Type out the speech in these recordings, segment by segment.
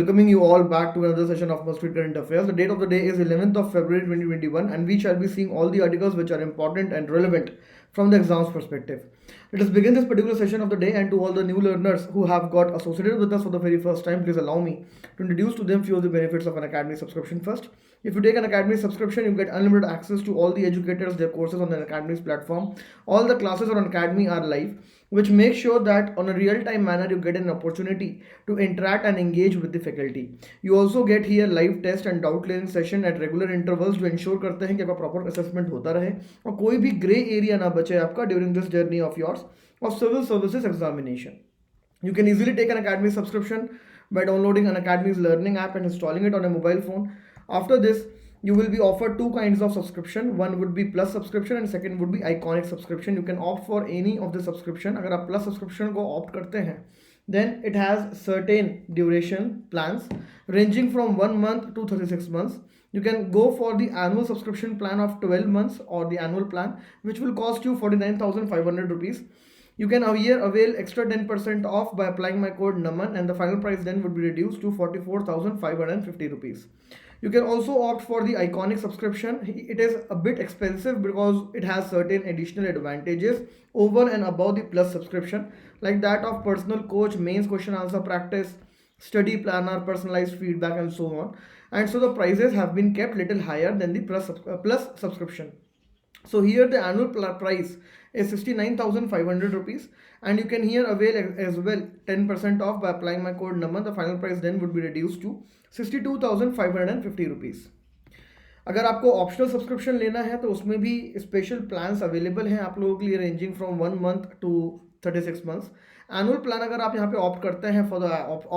Welcoming you all back to another session of Must Read Current Affairs. The date of the day is 11th of February 2021, and we shall be seeing all the articles which are important and relevant from the exams perspective. Let us begin this particular session of the day, and to all the new learners who have got associated with us for the very first time, please allow me to introduce to them few of the benefits of an academy subscription first. If you take an academy subscription, you get unlimited access to all the educators, their courses on the academy's platform. All the classes on academy are live, which makes sure that on a real-time manner you get an opportunity to interact and engage with the faculty. You also get here live test and doubt clearing session at regular intervals to ensure करते हैं कि आपका proper assessment होता रहे और कोई भी grey area ना बचे आपका during this journey of yours of civil services examination. You can easily take an academy subscription by downloading an academy's learning app and installing it on a mobile phone. After this, you will be offered two kinds of subscription. One would be plus subscription and second would be iconic subscription. You can opt for any of the subscription. अगर आप plus subscription को opt करते हैं, then it has certain duration plans ranging from 1 month to 36 months. You can go for the annual subscription plan of 12 months or the annual plan, which will cost you 49,500 rupees. You can here avail extra 10% off by applying my code NAMAN, and the final price then would be reduced to 44,550 rupees. You can also opt for the iconic subscription. It is a bit expensive because it has certain additional advantages over and above the plus subscription, like that of personal coach, mains question answer practice, study planner, personalized feedback, and so on. And so the prices have been kept little higher than the plus subscription. So here the annual price is 69,500 rupees, and you can here avail as well 10% off by applying my code NAMAN. The final price then would be reduced to 62,550 rupees. अगर आपको optional subscription लेना है तो उसमें भी special plans available हैं आप लोगों के लिए ranging from 1 month to 36 months. Annual plan अगर आप यहाँ पे ऑप्ट करते हैं for the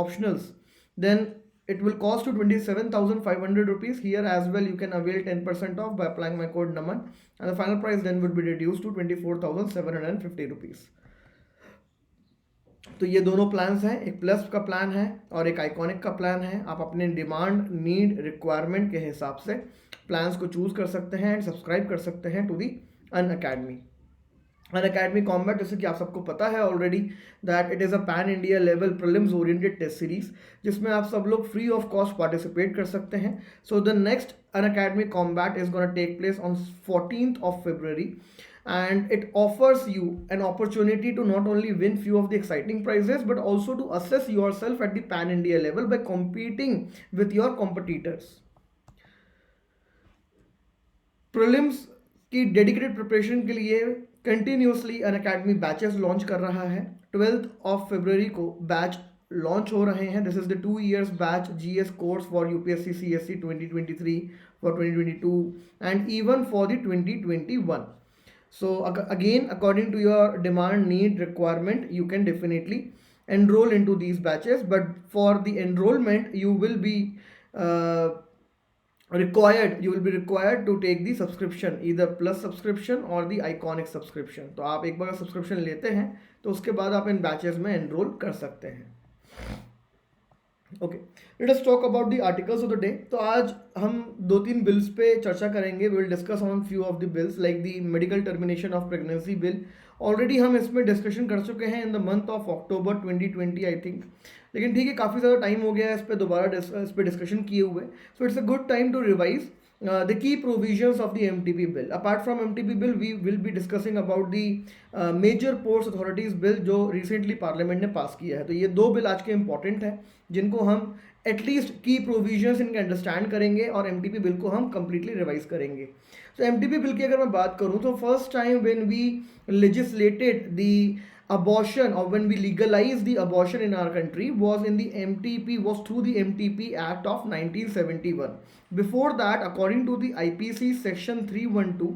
optionals, then it will cost you 27,500 rupees. Here as well you can avail 10% off by applying my code NAMAN, and the final price then would be reduced to 24,750 rupees. तो ये दोनों plans हैं, एक plus का plan है और एक iconic का प्लान है. आप अपने डिमांड, नीड, रिक्वायरमेंट के हिसाब से प्लान्स को चूज कर सकते हैं एंड सब्सक्राइब कर सकते हैं to the Unacademy. Unacademy combat, जैसे कि आप सबको पता है already, that it is a pan India level prelims oriented test series जिसमें आप सब लोग फ्री ऑफ कॉस्ट पार्टिसिपेट कर सकते हैं. So the next Unacademy combat is gonna take place on 14th of February, and it offers you an opportunity to not only win few of the exciting prizes but also to assess yourself at the pan India level by competing with your competitors. Prelims की dedicated preparation के लिए continuously Unacademy batches launch कर रहा है. 12th of February को batch launch हो रहे हैं. This is the 2 years batch GS course for UPSC CSC 2023, for 2022 and even for the 2021. So again, according to your demand, need, requirement, you can definitely enroll into these batches, but for the enrollment you will be required to take the subscription, either plus subscription or the iconic subscription. तो आप एक बार subscription लेते हैं तो उसके बाद आप इन batches में एनरोल कर सकते हैं. Okay, let us talk about the articles of the day. तो आज हम 2-3 बिल्स पे चर्चा करेंगे. We will discuss on few of the bills like the medical termination of pregnancy bill. Already हम इसमें डिस्कशन कर चुके हैं in the month of October 2020 I think, लेकिन ठीक है, काफ़ी ज़्यादा टाइम हो गया है इस पर दोबारा इस पर डिस्कशन किए हुए. So it's a good time to revise the key provisions of the MTP bill. Apart from MTP bill, we will be discussing about the major ports authorities bill जो recently पार्लियामेंट ने पास किया है. तो ये दो bill आज के important हैं जिनको हम एटलीस्ट की प्रोविजंस इनके अंडरस्टैंड करेंगे और MTP बिल को हम कंप्लीटली रिवाइज करेंगे. तो MTP बिल की अगर मैं बात करूँ तो first time when we legislated the abortion, or when we legalized the abortion in our country, was through the MTP Act of 1971. Before that, according to the IPC section 312,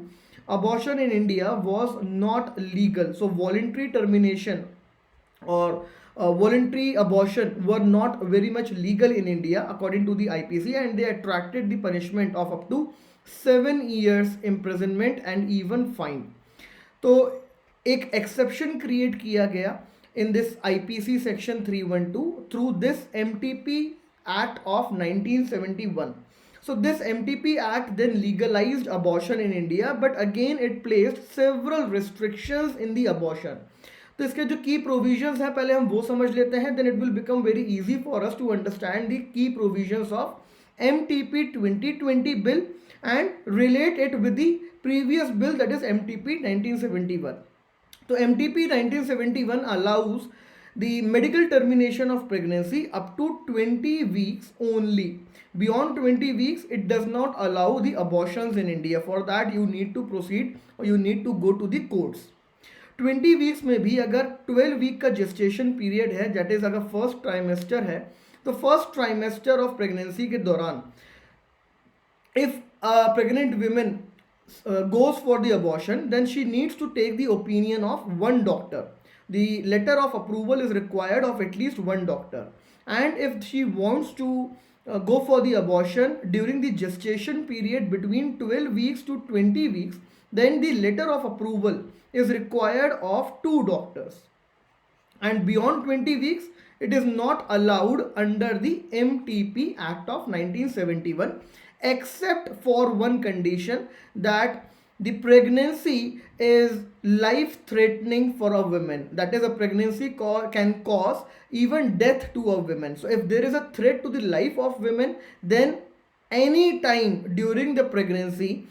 abortion in India was not legal. So voluntary termination or voluntary abortion were not very much legal in India according to the IPC, and they attracted the punishment of up to 7 years imprisonment and even fine. तो एक exception create किया गया in this IPC section 312 through this MTP Act of 1971. So this MTP Act then legalized abortion in India, but again it placed several restrictions in the abortion. तो इसके जो की provisions हैं पहले हम वो समझ लेते हैं, then it will become very easy for us to understand the key provisions of MTP 2020 bill and relate it with the previous bill, that is MTP 1971. So MTP 1971 allows the medical termination of pregnancy up to 20 weeks only. Beyond 20 weeks it does not allow the abortions in India. For that you need to proceed or you need to go to the courts. 20 weeks में भी अगर 12 week का gestation period है, that is अगर first trimester है, तो first trimester of pregnancy के दौरान if pregnant women goes for the abortion, then she needs to take the opinion of one doctor. The letter of approval is required of at least one doctor. And if she wants to go for the abortion during the gestation period between 12 weeks to 20 weeks, then the letter of approval is required of two doctors. And beyond 20 weeks, it is not allowed under the MTP Act of 1971, except for one condition, that the pregnancy is life threatening for a woman. That is, a pregnancy can cause even death to a woman. So if there is a threat to the life of women, then any time during the pregnancy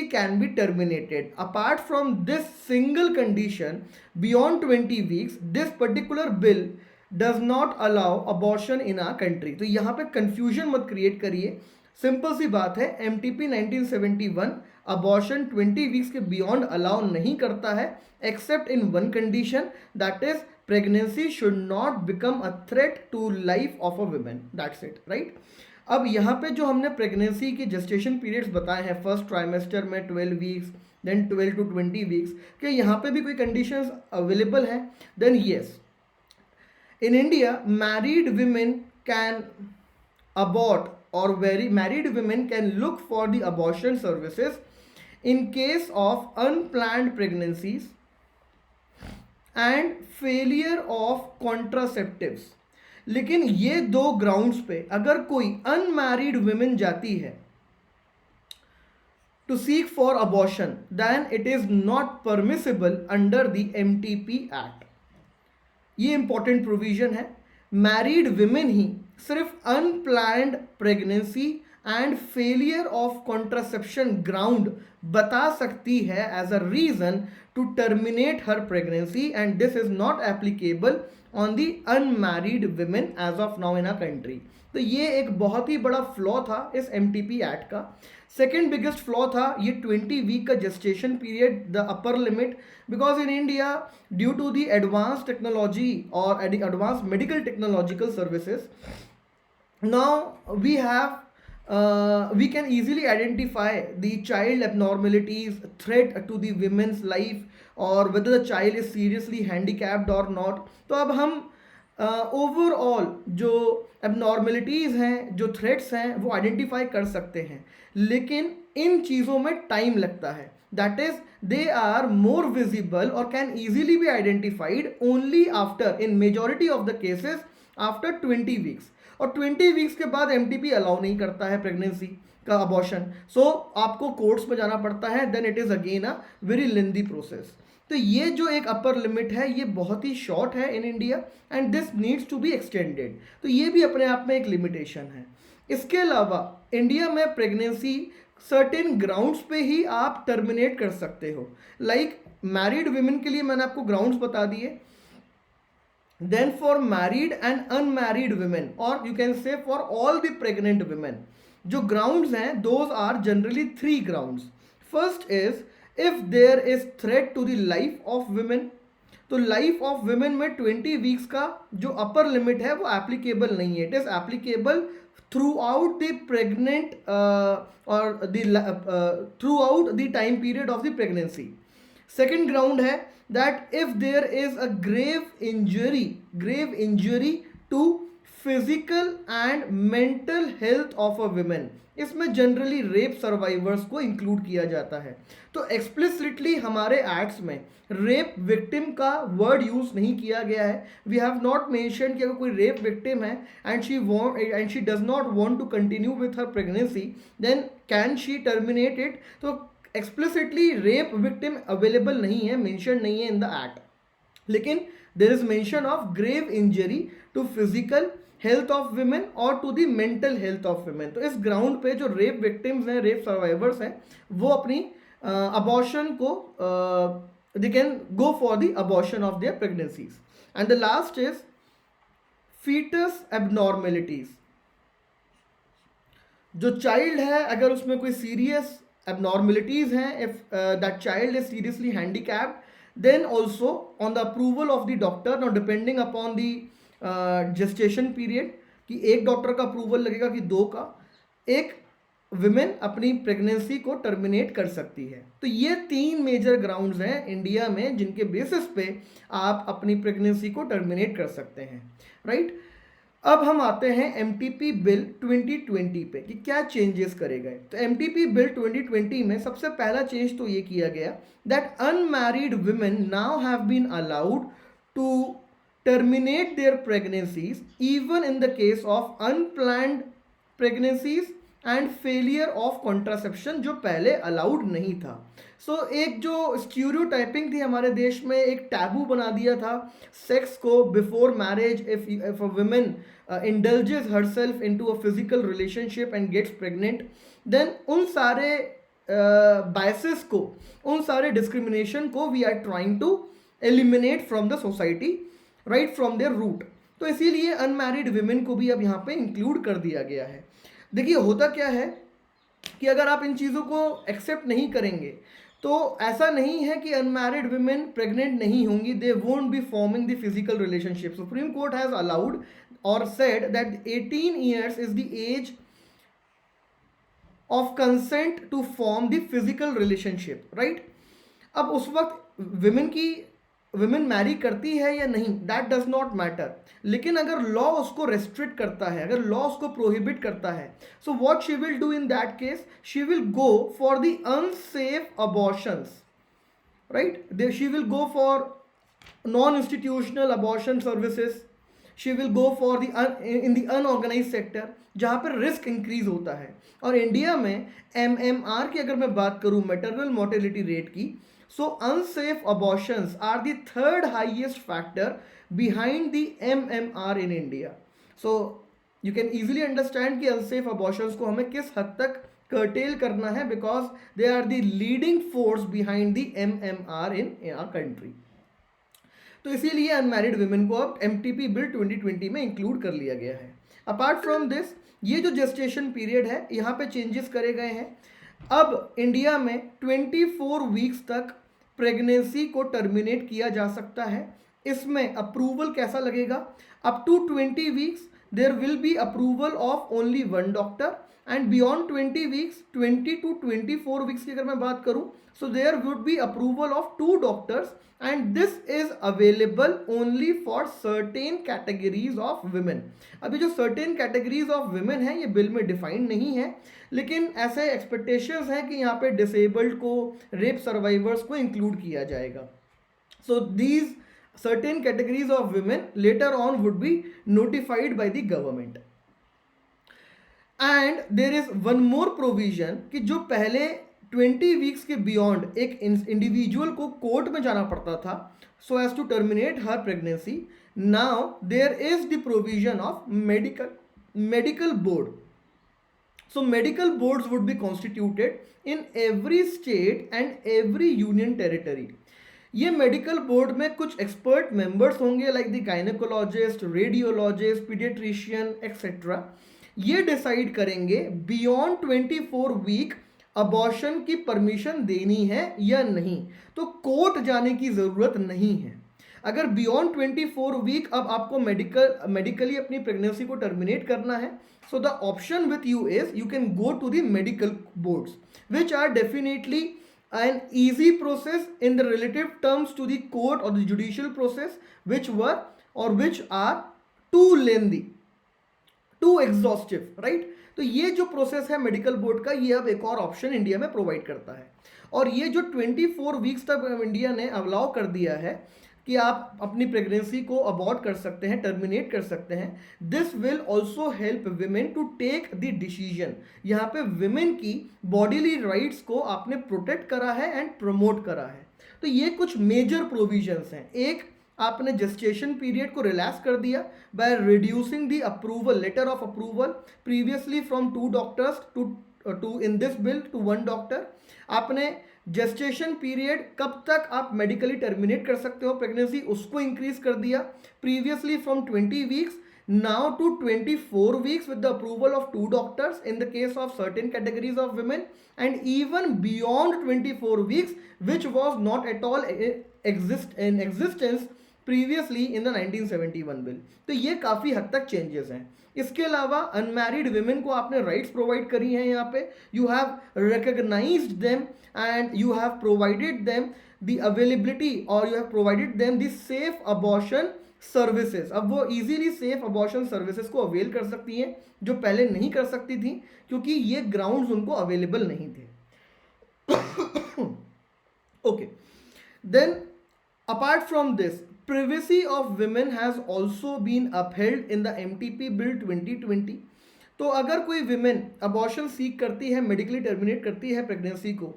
can be terminated. Apart from this single condition, beyond 20 weeks, this particular bill does not allow abortion in our country. तो यहाँ पे confusion मत create करिए, simple सी बात है, MTP 1971 abortion 20 weeks के beyond allow नहीं करता है, except in one condition, that is pregnancy should not become a threat to life of a women. That's it, right. अब यहाँ पे जो हमने प्रेगनेंसी के जेस्टेशन पीरियड्स बताए हैं, फर्स्ट ट्राइमेस्टर में 12 वीक्स, देन 12 to 20 वीक्स, क्या यहाँ पे भी कोई कंडीशंस अवेलेबल हैं? Then yes, in India married women can abort, or very married women can look for the abortion services in case of unplanned pregnancies and failure of contraceptives. लेकिन ये दो grounds पे अगर कोई अनमैरिड women जाती है to seek for abortion, then it is not permissible under the MTP Act. ये important provision है. मैरिड विमेन ही सिर्फ unplanned pregnancy and failure of contraception ground बता सकती है as a reason to terminate her pregnancy, and this is not applicable on the unmarried women as of now in a country. तो ये एक बहुत ही बड़ा फ्लॉ था इस MTP एक्ट का. सेकेंड बिगेस्ट फ्लॉ था ये 20 वीक का gestation period, the upper limit, because in India due to the advance technology और advance medical technological services, now we can easily identify the child abnormalities, threat to the women's life, or whether the child is seriously handicapped or not. तो अब हम overall जो abnormalities हैं, जो threats हैं, वो identify कर सकते हैं, लेकिन इन चीज़ों में टाइम लगता है. That is they are more visible और can easily be identified only after, in majority of the cases, after 20 weeks. और 20 वीक्स के बाद MTP अलाउ नहीं करता है प्रेगनेंसी का अबॉर्शन, सो आपको कोर्ट्स में जाना पड़ता है. Then it is again a very lengthy process. तो ये जो एक अपर लिमिट है ये बहुत ही शॉर्ट है in India, and this needs to be extended. तो ये भी अपने आप में एक लिमिटेशन है. इसके अलावा इंडिया में प्रेगनेंसी सर्टेन ग्राउंड्स पे ही आप टर्मिनेट कर सकते हो. लाइक मैरिड वीमेन के लिए मैंने आपको ग्राउंड्स बता दिए. Then for married and unmarried women, or you can say for all the pregnant women, जो grounds हैं those are generally 3 grounds. First is if there is threat to the life of women. तो life of women में 20 weeks का जो upper limit है वो applicable नहीं है. It is applicable throughout the pregnant or the throughout the time period of the pregnancy. Second ground है that if there is a grave injury to physical and mental health of a woman, इसमें generally rape survivors को include किया जाता है. तो explicitly हमारे acts में rape victim का वर्ड यूज नहीं किया गया है. वी हैव नॉट मेंशन कि अगर कोई रेप विक्टिम है and she does not want to continue with her pregnancy, then can she terminate it. तो एक्सप्लिसिटली रेप विक्टिम अवेलेबल नहीं है, मेंशन नहीं है इन द एक्ट. लेकिन there is mention of grave injury to physical health of women और to the mental health of women. तो इस ground पे जो रेप विक्टिम्स हैं, रेप सर्वाइवर्स हैं, वो अपनी अबॉर्शन को they can go for the abortion of their pregnancies. And the last is foetus abnormalities. जो चाइल्ड है अगर उसमें कोई सीरियस abnormalities हैं, if that child is seriously handicapped, then also on the approval of the doctor, now depending upon the gestation period, कि एक doctor का approval लगेगा कि दो का, एक विमेन अपनी प्रेगनेंसी को टर्मिनेट कर सकती है। तो ये 3 मेजर ग्राउंड्स हैं इंडिया में जिनके बेसिस पे आप अपनी प्रेगनेंसी को टर्मिनेट कर सकते हैं, राइट। अब हम आते हैं एमटीपी बिल 2020 पे कि क्या चेंजेस करे गए। तो एमटीपी बिल 2020 में सबसे पहला चेंज तो ये किया गया that unmarried women now have been allowed to terminate their pregnancies even in the case of unplanned pregnancies and failure of contraception, जो पहले अलाउड नहीं था। सो एक जो स्टीरियोटाइपिंग थी हमारे देश में, एक टैबू बना दिया था सेक्स को before marriage. If a women indulges herself into a physical relationship and gets pregnant, then उन सारे biases को, उन सारे discrimination को we are trying to eliminate from the society right from their root। तो इसीलिए unmarried women को भी अब यहाँ पे include कर दिया गया है। देखिए होता क्या है कि अगर आप इन चीज़ों को एक्सेप्ट नहीं करेंगे तो ऐसा नहीं है कि अनमैरिड वुमेन प्रेग्नेंट नहीं होंगी, they won't be forming the physical relationship. Supreme Court has allowed और said that 18 years is the age of consent to form the physical relationship, right. अब उस वक्त विमेन मैरी करती है या नहीं, दैट डज नॉट मैटर, लेकिन अगर लॉ उसको रेस्ट्रिक्ट करता है, अगर लॉ उसको प्रोहिबिट करता है, so what she will do in that case, she will go for the unsafe abortions, right. She will go for non institutional abortion services, she will go for in the unorganised sector जहाँ पर risk increase होता है। और India में MMR की अगर मैं बात करूँ, मैटरनल मोर्टेलिटी रेट की, so unsafe abortions are the 3rd highest factor behind the MMR in India। so you can easily understand कि unsafe abortions को हमें किस हद तक curtail करना है, because they are the leading force behind the MMR in our country। तो इसीलिए अनमैरिड वुमेन को अब MTP बिल 2020 में इंक्लूड कर लिया गया है। अपार्ट फ्रॉम दिस, ये जो जेस्टेशन पीरियड है यहाँ पे चेंजेस करे गए हैं। अब इंडिया में 24 वीक्स तक प्रेगनेंसी को टर्मिनेट किया जा सकता है। इसमें अप्रूवल कैसा लगेगा, up to 20 weeks there will be approval of only 1 doctor, and beyond 20 weeks, 20 to 24 weeks की अगर मैं बात करूं, so there would be approval of 2 doctors, and this is available only for certain categories of women. अभी जो certain categories of women है ये bill में डिफाइंड नहीं है, लेकिन ऐसे एक्सपेक्टेशंस हैं कि यहाँ पे डिसेबल्ड को, रेप सर्वाइवर्स को इंक्लूड किया जाएगा। So these certain categories of women later on would be notified by the government. And there is one more provision कि जो पहले 20 वीक्स के बियॉन्ड एक इंडिविजुअल को कोर्ट में जाना पड़ता था so as to terminate her pregnancy, now there is the provision of medical board. So medical boards would be constituted in every state and every union territory। ये medical board में कुछ expert members होंगे like the gynaecologist, radiologist, paediatrician etcetera. ये decide करेंगे beyond 24 week abortion की permission देनी है या नहीं। तो कोर्ट जाने की ज़रूरत नहीं है। अगर बियॉन्ड 24 वीक अब आपको मेडिकली अपनी प्रेगनेंसी को टर्मिनेट करना है, so the option with you is you can go to the medical boards, which are definitely an easy process in the relative terms to the court or the judicial process, which are too lengthy, too exhaustive, right। तो ये जो process है medical board का, ये अब एक और option India में प्रोवाइड करता है। और ये जो 24 वीक्स तक इंडिया ने अलाउ कर दिया है कि आप अपनी प्रेगनेंसी को अबॉर्ट कर सकते हैं, टर्मिनेट कर सकते हैं, this will also help women to take the decision. यहाँ पे विमेन की बॉडीली राइट्स को आपने प्रोटेक्ट करा है एंड प्रमोट करा है। तो ये कुछ मेजर प्रोविजंस हैं। एक आपने जेस्टेशन पीरियड को रिलैक्स कर दिया by reducing the approval letter of approval previously from 2 doctors to in this bill to 1 doctor. आपने जेस्टेशन पीरियड कब तक आप मेडिकली टर्मिनेट कर सकते हो प्रेगनेंसी उसको इंक्रीज कर दिया, previously from 20 weeks now to 24 weeks with the approval of 2 doctors in the case of certain categories of women, and even beyond 24 weeks which was not at all in existence previously in the 1971 bill। तो ये काफ़ी हद तक changes हैं। इसके अलावा unmarried women को आपने राइट्स प्रोवाइड करी हैं, यहाँ पे you have recognised them and you have provided them the availability और you have provided them the safe abortion services. अब वो इजीली सेफ अबॉर्शन सर्विसेज को अवेल कर सकती हैं जो पहले नहीं कर सकती थी क्योंकि ये ग्राउंड्स उनको अवेलेबल नहीं थे। Okay, then apart from this privacy of women has also been upheld in the MTP bill 2020। तो अगर कोई विमेन अबॉर्शन सीक करती है, मेडिकली टर्मिनेट करती है प्रेगनेंसी को,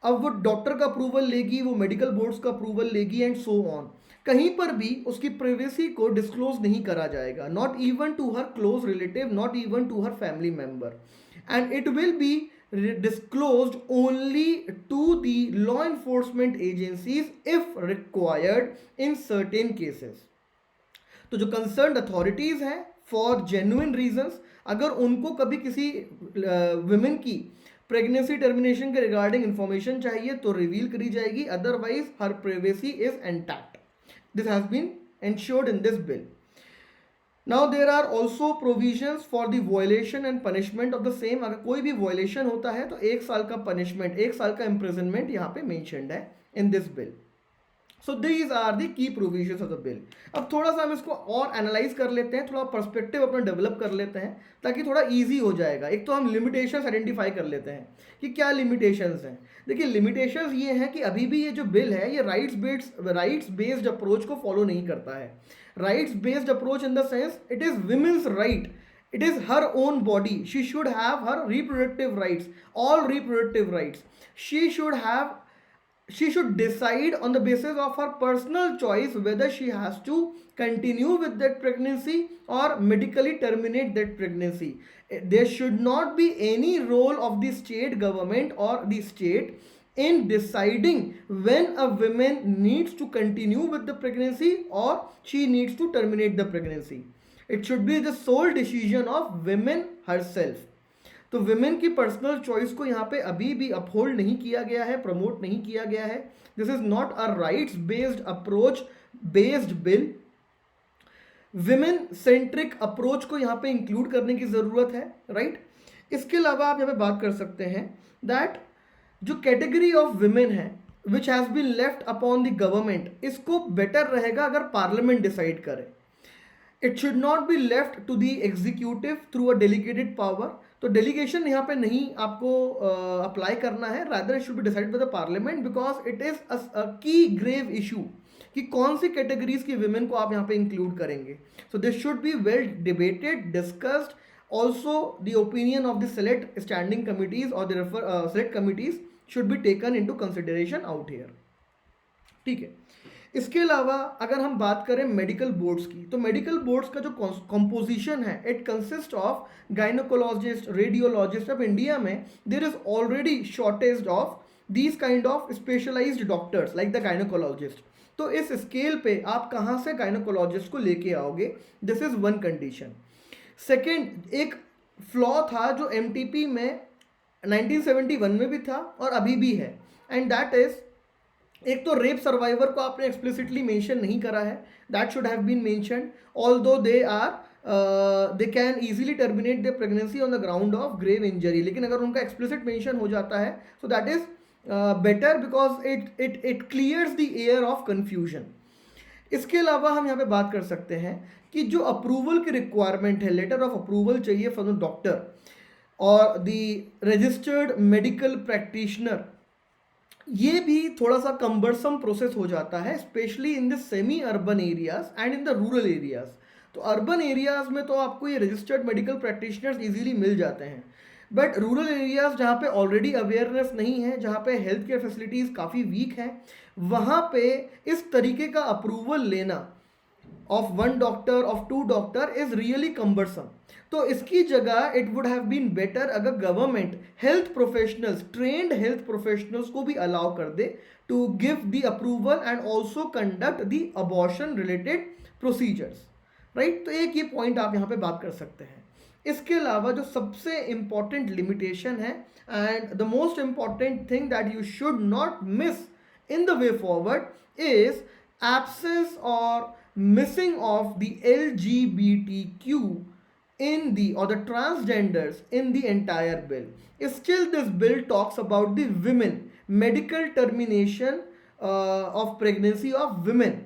अब वो डॉक्टर का अप्रूवल लेगी, वो मेडिकल बोर्ड्स का अप्रूवल लेगी एंड सो ऑन, कहीं पर भी उसकी प्राइवेसी को डिस्क्लोज नहीं करा जाएगा, not even to her close relative, not even to her family member, and it will be disclosed only to the law enforcement agencies if required in certain cases। तो जो concerned authorities हैं for genuine reasons, अगर उनको कभी किसी women की pregnancy termination के regarding information चाहिए तो रिवील करी जाएगी, otherwise her privacy is intact. This has been ensured in this bill। Now there are also provisions for the violation and punishment of the same। अगर कोई भी violation होता है तो 1 साल का punishment, 1 साल का imprisonment यहाँ पे mentioned है in this bill। So these are the key provisions of the bill। अब थोड़ा सा हम इसको और एनालाइज कर लेते हैं, थोड़ा पर्सपेक्टिव अपना डेवलप कर लेते हैं ताकि थोड़ा इजी हो जाएगा। एक तो हम लिमिटेशंस आइडेंटिफाई कर लेते हैं कि क्या लिमिटेशंस हैं। देखिए लिमिटेशंस ये हैं कि अभी भी ये जो बिल है ये राइट्स बेस्ड अप्रोच को फॉलो नहीं करता है। Rights based approach in the sense it is women's right, it is her own body, she should have her reproductive rights, all reproductive rights। she should decide on the basis of her personal choice whether she has to continue with that pregnancy or medically terminate that pregnancy। There should not be any role of the state government or the state in deciding when a woman needs to continue with the pregnancy or she needs to terminate the pregnancy। It should be the sole decision of women herself। तो women की personal choice को यहाँ पे अभी भी uphold नहीं किया गया है, प्रमोट नहीं किया गया है। This is not a rights based approach based bill. Women centric approach को यहाँ पे इंक्लूड करने की ज़रूरत है, राइट। इसके अलावा आप यहाँ पे बात कर सकते हैं दैट जो कैटेगरी ऑफ विमेन है which has been left upon the government, इसको बेटर रहेगा अगर पार्लियामेंट डिसाइड करे। It should not be left to the executive through a delegated power. तो डेलीगेशन यहाँ पे नहीं आपको अप्लाई करना है, rather it should be decide by the parliament because it is a key grave issue कि कौन सी कैटेगरीज की विमेन को आप यहाँ पे इंक्लूड करेंगे। So this should be well debated, discussed. Also the opinion of the select standing committees और the select committees should be taken into consideration out here, ठीक है। इसके अलावा अगर हम बात करें मेडिकल बोर्ड्स की, तो मेडिकल बोर्ड्स का जो कंपोजिशन है it consist of gynaecologist, radiologist. अब इंडिया में there is already shortage of these kind of specialised doctors like the gynaecologist. तो इस स्केल पे आप कहाँ से गायनोकोलॉजिस्ट को लेके आओगे, this is one condition. Second, एक फ्लॉ था जो एमटीपी में 1971 में भी था और अभी भी है, एंड दैट इज एक तो रेप सर्वाइवर को आपने एक्सप्लिसिटली मेंशन नहीं करा है, that should have been mentioned. Although they can easily terminate the pregnancy on the ground of grave injury, लेकिन अगर उनका एक्सप्लिसिट मेंशन हो जाता है so that is better because it clears the air of confusion. इसके अलावा हम यहाँ पे बात कर सकते हैं कि जो अप्रूवल की रिक्वायरमेंट है, लेटर ऑफ अप्रूवल चाहिए फॉर द डॉक्टर और द रजिस्टर्ड मेडिकल प्रैक्टिशनर, ये भी थोड़ा सा कंबरसम प्रोसेस हो जाता है, specially in the semi urban areas and in the rural areas. तो अर्बन एरियाज में तो आपको ये रजिस्टर्ड मेडिकल प्रैक्टिशनर्स इजीली मिल जाते हैं, बट रूरल एरियाज जहाँ पे ऑलरेडी अवेयरनेस नहीं है, जहाँ पे हेल्थ केयर फैसिलिटीज़ काफ़ी वीक हैं, वहाँ पे इस तरीके का अप्रूवल लेना of one doctor, of two doctor is really cumbersome. तो इसकी जगह it would have been better अगर government health professionals, trained health professionals को भी अलाउ कर दे to give the approval and also conduct the abortion related procedures, right. तो एक ये पॉइंट आप यहाँ पे बात कर सकते हैं। इसके अलावा जो सबसे इंपॉर्टेंट लिमिटेशन है and the most important thing that you should not miss in the way forward is absence or missing of the LGBTQ in the or the transgenders in the entire bill. Still this bill talks about the women, medical termination of pregnancy of women,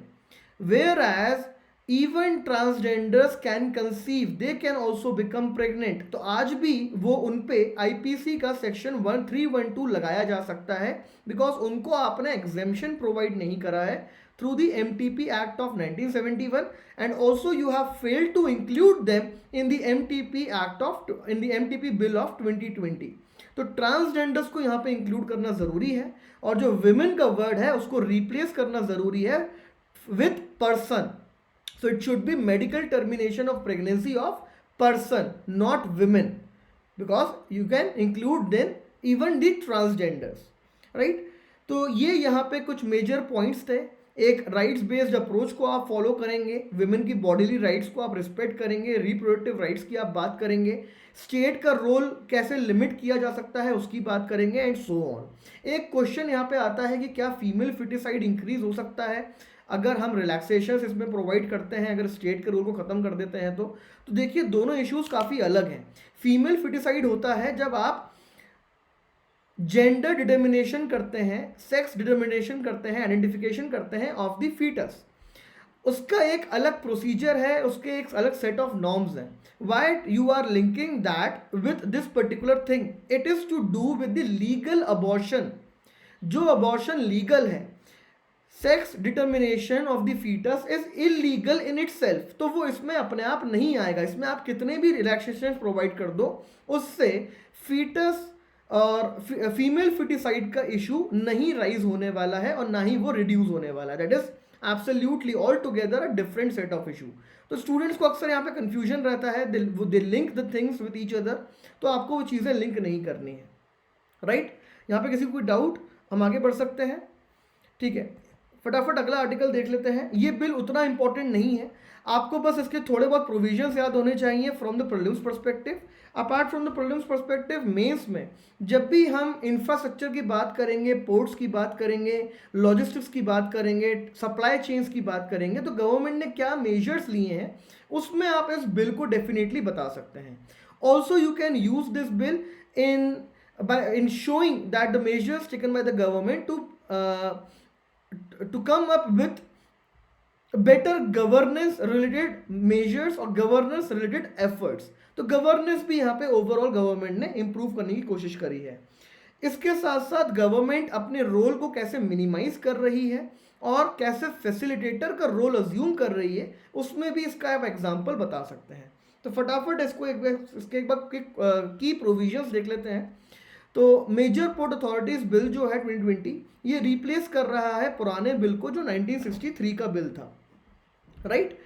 whereas even transgenders can conceive, they can also become pregnant। तो आज भी वो उन पे IPC का section 1312 लगाया जा सकता है बिकॉज उनको आपने एग्जेम्पशन प्रोवाइड नहीं करा है through the MTP act of 1971 and also you have failed to include them in the MTP act of in the MTP bill of 2020। तो ट्रांसजेंडर्स को यहाँ पे इंक्लूड करना जरूरी है और जो विमेन का वर्ड है उसको रिप्लेस करना जरूरी है with person. So it should be medical termination of pregnancy of person, not women, because you can include then even the transgenders, right? तो ये यहाँ पे कुछ मेजर पॉइंट्स थे। एक राइट्स बेस्ड अप्रोच को आप फॉलो करेंगे, विमेन की बॉडीली राइट्स को आप रिस्पेक्ट करेंगे, रिप्रोडक्टिव राइट्स की आप बात करेंगे, स्टेट का रोल कैसे लिमिट किया जा सकता है उसकी बात करेंगे एंड सो ऑन। एक क्वेश्चन यहाँ पे आता है कि क्या फीमेल फिटिसाइड इंक्रीज हो सकता है अगर हम रिलैक्सेशन इसमें प्रोवाइड करते हैं, अगर स्टेट के रूल को ख़त्म कर देते हैं। तो देखिए दोनों इश्यूज काफ़ी अलग हैं। फीमेल फिटिसाइड होता है जब आप जेंडर डिटर्मिनेशन करते हैं, सेक्स डिटर्मिनेशन करते हैं, आइडेंटिफिकेशन करते हैं ऑफ द फीटस, उसका एक अलग प्रोसीजर है, उसके एक अलग सेट ऑफ नॉर्म्स हैं। Why you are linking that with this particular thing, it is to do with the legal abortion. जो अबॉर्शन लीगल है, sex determination of the foetus is illegal in itself, तो वो इसमें अपने आप नहीं आएगा। इसमें आप कितने भी रिलैक्सेशन प्रोवाइड कर दो, उससे फीटस और फीमेल फिटिसाइड का इशू नहीं राइज होने वाला है और ना ही वो रिड्यूस होने वाला है। That is absolutely all together a different set of issue. तो स्टूडेंट्स को अक्सर यहाँ पे कंफ्यूजन रहता है, they link the things with each other, तो आपको वो चीज़ें लिंक नहीं करनी है, राइट। यहाँ पे किसी को कोई डाउट, हम आगे बढ़ सकते हैं, ठीक है। फटाफट अगला आर्टिकल देख लेते हैं। ये बिल उतना इंपॉर्टेंट नहीं है, आपको बस इसके थोड़े बहुत प्रोविजंस याद होने चाहिए from the prelims perspective. Apart from the prelims perspective, mains में जब भी हम इंफ्रास्ट्रक्चर की बात करेंगे, पोर्ट्स की बात करेंगे, लॉजिस्टिक्स की बात करेंगे, सप्लाई चेन्स की बात करेंगे, तो गवर्नमेंट ने क्या मेजर्स लिए हैं उसमें आप इस बिल को डेफिनेटली बता सकते हैं। Also you can use this bill in showing that the measures taken by the government to come up with better governance related measures और governance related efforts। तो गवर्नेंस भी यहाँ पे ओवरऑल गवर्नमेंट ने इंप्रूव करने की कोशिश करी है। इसके साथ साथ गवर्नमेंट अपने रोल को कैसे मिनिमाइज कर रही है और कैसे फैसिलिटेटर का रोल अज्यूम कर रही है, उसमें भी इसका आप एग्जाम्पल बता सकते हैं। तो फटाफट इसको इसके एक बार की प्रोविजंस देख लेते हैं। तो मेजर पोर्ट अथॉरिटीज बिल जो है 2020, ये रिप्लेस कर रहा है पुराने बिल को जो 1963 का बिल था, राइट।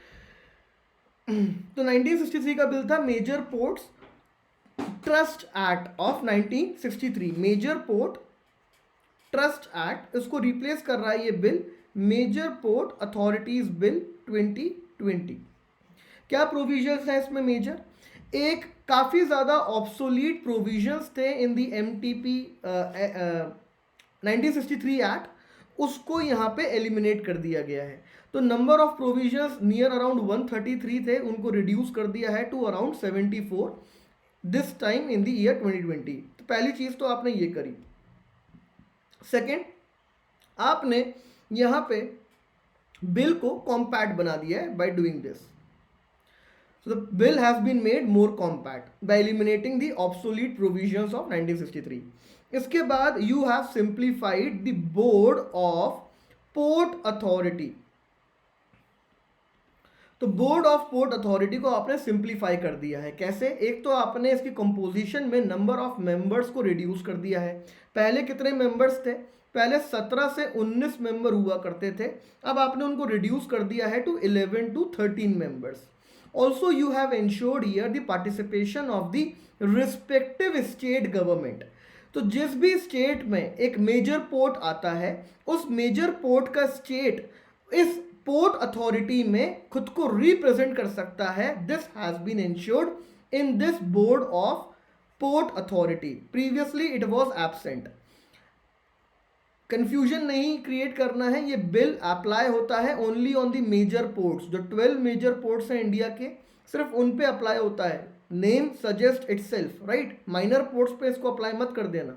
तो 1963 का बिल था major ports trust act of 1963, major port trust act, इसको रिप्लेस कर रहा है ये bill major port authorities bill 2020। क्या प्रोविजंस हैं इसमें मेजर? एक काफ़ी ज़्यादा ऑब्सोलीट प्रोविजंस थे इन दी एमटीपी 1963 एक्ट, उसको यहाँ पे एलिमिनेट कर दिया गया है। तो number of provisions near around 133 थे, उनको रिड्यूस कर दिया है to around 74 this time in the year 2020। तो पहली चीज़ तो आपने ये करी। सेकेंड, आपने यहाँ पे बिल को कॉम्पैक्ट बना दिया है by doing this. So the bill has been made more compact by eliminating the obsolete provisions of 1963. इसके बाद you have simplified the board of port authority। तो बोर्ड ऑफ पोर्ट अथॉरिटी को आपने simplify कर दिया है। कैसे? एक तो आपने इसकी कंपोजिशन में नंबर ऑफ मेंबर्स को रिड्यूस कर दिया है। पहले कितने मेंबर्स थे? पहले 17 से 19 मेंबर हुआ करते थे, अब आपने उनको रिड्यूस कर दिया है to 11 to 13 members. Also you have ensured here the participation of the respective state government. तो जिस भी स्टेट में एक मेजर पोर्ट आता है, उस मेजर पोर्ट का स्टेट इस पोर्ट अथॉरिटी में खुद को रिप्रेजेंट कर सकता है. This has been ensured in this board of port authority. Previously it was absent. Confusion नहीं क्रिएट करना है, ये बिल अप्लाई होता है only on the major ports. जो 12 मेजर पोर्ट्स हैं इंडिया के, सिर्फ उन पे अप्लाई होता है. Name suggest itself, right. Minor ports पे इसको अप्लाई मत कर देना.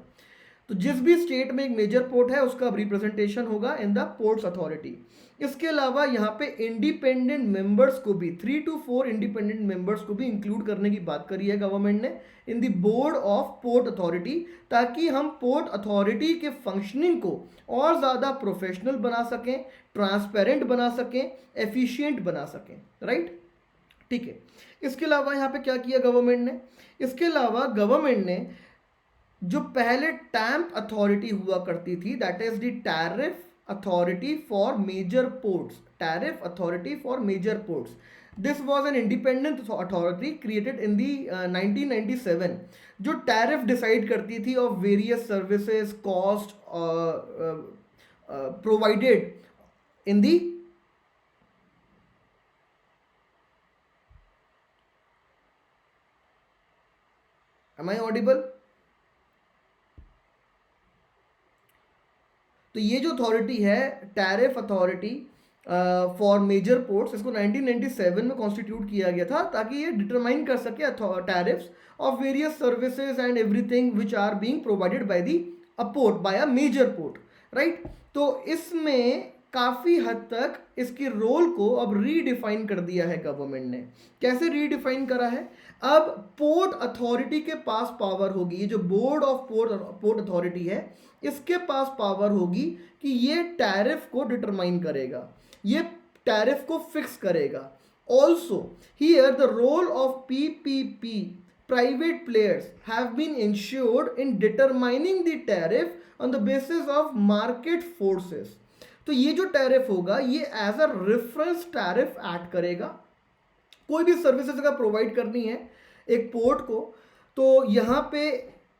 तो जिस भी स्टेट में एक मेजर पोर्ट है उसका रिप्रेजेंटेशन होगा इन द पोर्ट्स अथॉरिटी. इसके अलावा यहाँ पे इंडिपेंडेंट मेंबर्स को भी 3 to 4 इंडिपेंडेंट मेंबर्स को भी इंक्लूड करने की बात करी है गवर्नमेंट ने in the board of port authority, ताकि हम पोर्ट अथॉरिटी के फंक्शनिंग को और ज़्यादा प्रोफेशनल बना सकें, ट्रांसपेरेंट बना सकें, एफिशिएंट बना सकें, राइट. ठीक है. इसके अलावा यहाँ पे क्या किया गवर्नमेंट ने? इसके अलावा गवर्नमेंट ने जो पहले टैम्प अथॉरिटी हुआ करती थी, that is the tariff authority for major ports. Tariff authority for major ports, this was an independent authority created in the 1997, जो टैरिफ डिसाइड करती थी of various services cost provided in the Am I audible? तो ये जो authority है tariff authority for major ports, इसको 1997 में constitute किया गया था ताकि ये डिटरमाइन कर सके tariffs of various services and everything which are being provided by the a port, by a major port, right. तो इसमें काफ़ी हद तक इसके रोल को अब रीडिफाइन कर दिया है गवर्नमेंट ने. कैसे रीडिफाइन करा है? अब पोर्ट अथॉरिटी के पास पावर होगी, ये जो बोर्ड ऑफ पोर्ट अथॉरिटी है इसके पास पावर होगी कि ये टैरिफ को डिटरमाइन करेगा, ये टैरिफ को फिक्स करेगा. Also here the role of PPP, private players, have been ensured in determining the tariff on the basis of market forces. तो ये जो टैरिफ होगा ये as a reference tariff add करेगा. कोई भी सर्विसेज अगर प्रोवाइड करनी है एक पोर्ट को, तो यहाँ पे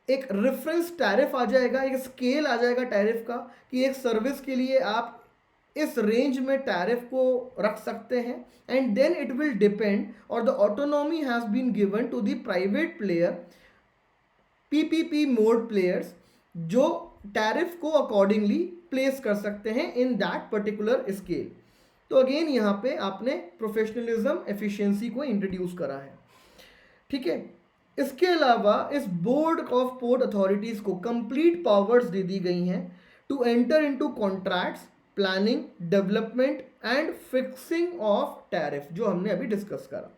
एक रेफरेंस टैरिफ आ जाएगा, एक स्केल आ जाएगा टैरिफ का कि एक सर्विस के लिए आप इस रेंज में टैरिफ को रख सकते हैं. And then it will depend और the autonomy has been given to the private player, PPP mode players, जो टैरिफ को अकॉर्डिंगली प्लेस कर सकते हैं इन दैट पर्टिकुलर स्केल. तो अगेन यहाँ पे आपने प्रोफेशनलिज्म, एफिशिएंसी को इंट्रोड्यूस करा है. ठीक है. इसके अलावा इस बोर्ड ऑफ पोर्ट अथॉरिटीज को कंप्लीट पावर्स दे दी गई हैं to enter into contracts, planning, development and fixing of tariff, जो हमने अभी डिस्कस करा.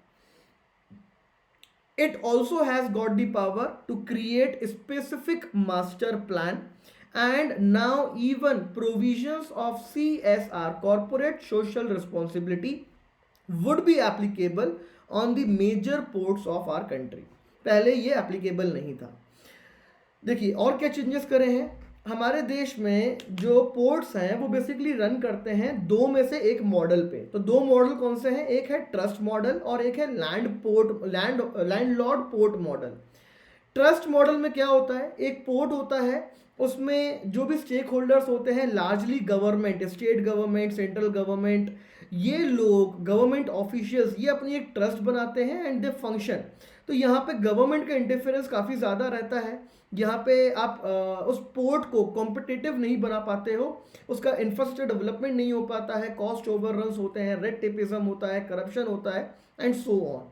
It also has got the power to create specific master plan and now even provisions of CSR, corporate social responsibility, would be applicable on the major ports of our country. पहले ये applicable नहीं था. देखिए और क्या changes करे हैं. हमारे देश में जो पोर्ट्स हैं वो बेसिकली रन करते हैं दो में से एक मॉडल पे. तो दो मॉडल कौन से हैं? एक है ट्रस्ट मॉडल और एक है landlord port model. Trust model में क्या होता है? एक पोर्ट होता है, उसमें जो भी स्टेक होल्डर्स होते हैं largely government, state government, central government, ये लोग गवर्नमेंट ऑफिशियल्स ये अपनी एक ट्रस्ट बनाते हैं एंड दे फंक्शन. तो यहाँ पे गवर्नमेंट का इंटरफेरेंस काफ़ी ज़्यादा रहता है. यहाँ पे आप उस पोर्ट को कॉम्पिटिटिव नहीं बना पाते हो, उसका इंफ्रास्ट्रक्चर डेवलपमेंट नहीं हो पाता है, कॉस्ट ओवररन्स होते हैं, रेड टेपिज्म होता है, करप्शन होता है and so on.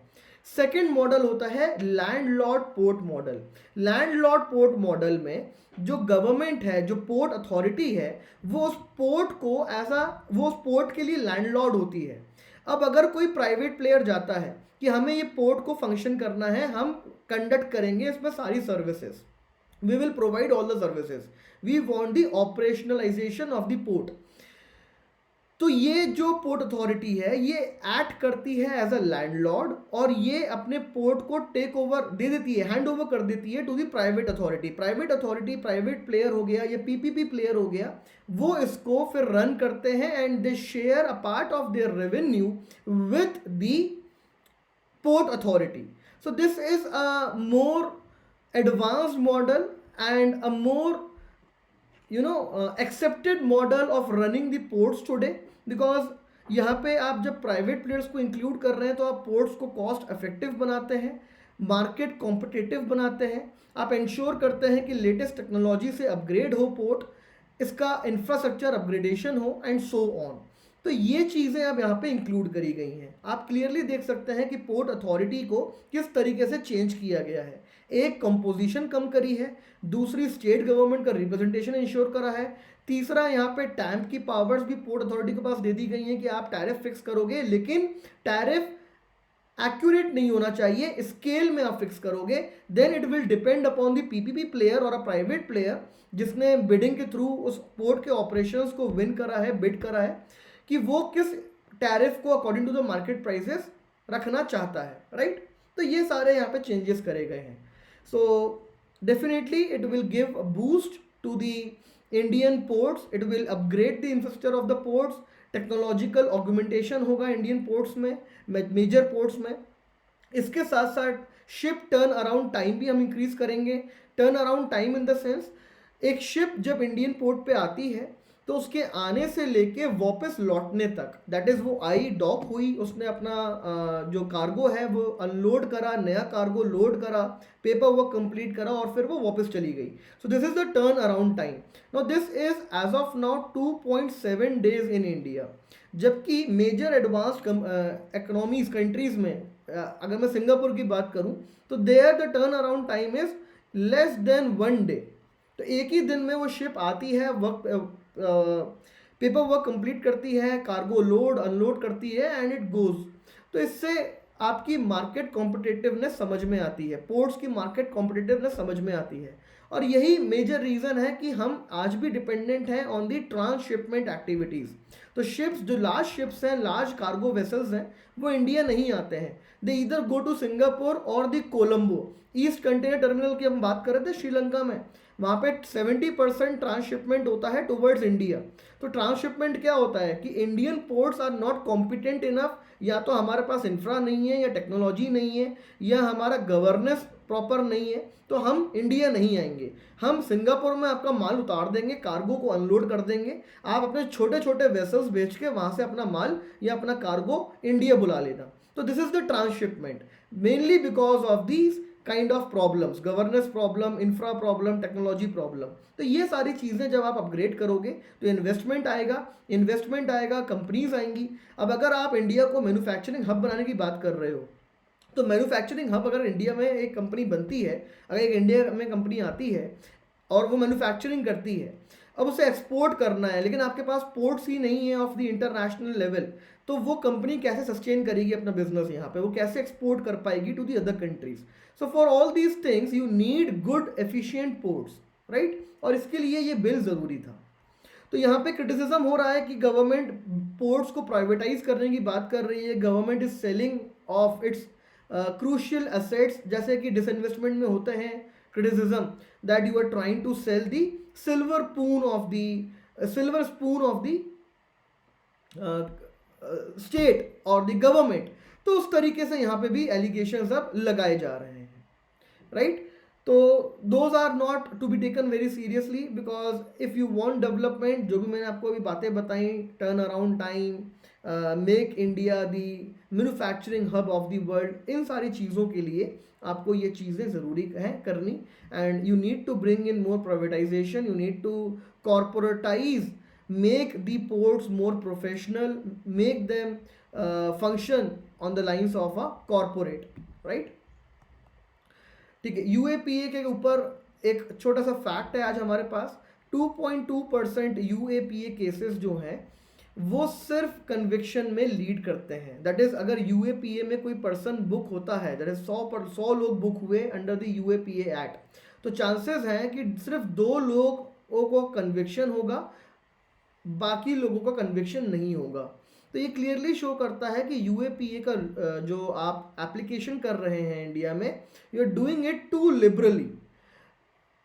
Second model होता है landlord port model. Landlord port model में जो गवर्नमेंट है, जो पोर्ट अथॉरिटी है, वो उस पोर्ट के लिए लैंडलॉर्ड होती है. अब अगर कोई प्राइवेट प्लेयर जाता है कि हमें ये पोर्ट को फंक्शन करना है, हम कंडक्ट करेंगे इसमें सारी services, we will provide all the services, we want the operationalisation of the port. तो ये जो पोर्ट अथॉरिटी है ये एक्ट करती है एज अ लैंडलॉर्ड, और ये अपने पोर्ट को टेक ओवर दे देती है, हैंड ओवर कर देती है to the private authority. Private authority, private player हो गया या पीपीपी प्लेयर हो गया, वो इसको फिर रन करते हैं and they share a part of their revenue with the port authority. So this is a more advanced model and a more accepted model of running the ports today, because यहाँ पे आप जब private players को include कर रहे हैं तो आप पोर्ट्स को कॉस्ट इफेक्टिव बनाते हैं, मार्केट कॉम्पिटिटिव बनाते हैं, आप इंश्योर करते हैं कि लेटेस्ट टेक्नोलॉजी से अपग्रेड हो पोर्ट, इसका इंफ्रास्ट्रक्चर अपग्रेडेशन हो एंड सो ऑन. तो ये चीज़ें अब यहाँ पे इंक्लूड करी गई हैं. आप क्लियरली देख सकते हैं कि पोर्ट अथॉरिटी को किस तरीके से चेंज किया गया है. एक कंपोजिशन कम करी है, दूसरी स्टेट गवर्नमेंट का रिप्रेजेंटेशन इंश्योर करा है, तीसरा यहाँ पे टैंप की पावर्स भी पोर्ट अथॉरिटी के पास दे दी गई हैं कि आप टैरिफ फिक्स करोगे, लेकिन टैरिफ एक्यूरेट नहीं होना चाहिए, स्केल में आप फिक्स करोगे. Then it will depend upon the PPP player और अ प्राइवेट प्लेयर जिसने बिडिंग के थ्रू उस पोर्ट के ऑपरेशंस को विन करा है, बिड करा है, कि वो किस टैरिफ को according to the market prices रखना चाहता है, राइट. तो ये सारे यहाँ पे चेंजेस करे गए हैं. So definitely it will give a boost to the Indian ports, it will upgrade the infrastructure of the ports, technological augmentation होगा इंडियन पोर्ट्स में, मेजर पोर्ट्स में. इसके साथ साथ शिप टर्न अराउंड टाइम भी हम इंक्रीज करेंगे. Turn around time in the sense, एक शिप जब इंडियन पोर्ट पे आती है तो उसके आने से लेके वापस लौटने तक, दैट इज़ वो आई, डॉक हुई, उसने अपना जो कार्गो है वो अनलोड करा, नया कार्गो लोड करा, पेपर वर्क कंप्लीट करा और फिर वो वापस चली गई. So this is the turn around time. Now this is as of now 2.7 days in India, जबकि मेजर एडवांस्ड इकोनॉमीज कंट्रीज में अगर मैं सिंगापुर की बात करूं तो there the turn around time is less than 1 day. तो एक ही दिन में वो शिप आती है, वक्त पेपर वर्क कंप्लीट करती है, कार्गो लोड अनलोड करती है एंड इट गोज. तो इससे आपकी मार्केट कॉम्पिटिटिवनेस समझ में आती है, पोर्ट्स की मार्केट कॉम्पिटिटिवनेस समझ में आती है. और यही मेजर रीज़न है कि हम आज भी डिपेंडेंट हैं ऑन दी ट्रांसशिपमेंट एक्टिविटीज़. तो शिप्स, जो लार्ज शिप्स हैं, लार्ज कार्गो वेसल्स हैं, वो इंडिया नहीं आते हैं. दे इधर गो टू सिंगापुर और दी कोलंबो. ईस्ट कंटेनर टर्मिनल की हम बात कर रहे थे श्रीलंका में, वहाँ पे 70% ट्रांसशिपमेंट होता है टुवर्ड्स इंडिया. तो ट्रांसशिपमेंट क्या होता है कि Indian ports are not competent enough, या तो हमारे पास इंफ्रा नहीं है, या टेक्नोलॉजी नहीं है, या हमारा गवर्नेंस प्रॉपर नहीं है, तो हम इंडिया नहीं आएंगे. हम सिंगापुर में आपका माल उतार देंगे, कार्गो को अनलोड कर देंगे, आप अपने छोटे छोटे वेसल्स बेच के वहाँ से अपना माल या अपना कार्गो इंडिया बुला लेना. तो this is the transshipment mainly because of these kind of problems, governance problem, infra problem, technology problem. तो ये सारी चीज़ें जब आप अपग्रेड करोगे तो इन्वेस्टमेंट आएगा, कंपनीज आएंगी. अब अगर आप इंडिया को मैन्युफैक्चरिंग हब बनाने की बात कर रहे हो, तो मैन्युफैक्चरिंग हब अगर इंडिया में एक कंपनी बनती है, अगर एक इंडिया में कंपनी आती है और वो मैन्युफैक्चरिंग करती है, अब उसे एक्सपोर्ट करना है, लेकिन आपके पास पोर्ट्स ही नहीं है ऑफ द इंटरनेशनल लेवल, तो वो कंपनी कैसे सस्टेन करेगी अपना बिजनेस यहाँ पे, वो कैसे एक्सपोर्ट कर पाएगी to the other countries. So for all these things you need good efficient ports, right. और इसके लिए ये बिल ज़रूरी था. तो यहाँ पे क्रिटिसिज्म हो रहा है कि गवर्नमेंट पोर्ट्स को प्राइवेटाइज करने की बात कर रही है, government is selling off its crucial assets, जैसे कि डिसइन्वेस्टमेंट में होते हैं criticism that you are trying to sell the silver spoon of the state और द गवर्नमेंट. तो उस तरीके से यहाँ पे भी एलिगेशंस अब लगाए जा रहे हैं, राइट. तो those are not to be taken very seriously, because if you want development, जो भी मैंने आपको अभी बातें बताई, turn around time, make India the manufacturing hub of the world, इन सारी चीज़ों के लिए आपको ये चीज़ें ज़रूरी हैं करनी. And you need to bring in more privatisation, you need to corporatise, make the ports more professional, make them function on the lines of a corporate, right. ठीक है. यूएपीए के ऊपर एक छोटा सा फैक्ट है आज हमारे पास. 2.2% यूएपीए केसेस जो हैं वो सिर्फ कन्विक्शन में लीड करते हैं. दैट इज, अगर यूएपीए में कोई पर्सन बुक होता है, दैट इज 100 लोग बुक हुए अंडर द यूएपीए एक्ट, तो चांसेस हैं कि सिर्फ 2 लोगों को कन्विक्शन होगा, बाकी लोगों का कन्विक्शन नहीं होगा। तो ये क्लियरली शो करता है कि यूएपीए का जो आप एप्लीकेशन कर रहे हैं इंडिया में, you are doing it too liberally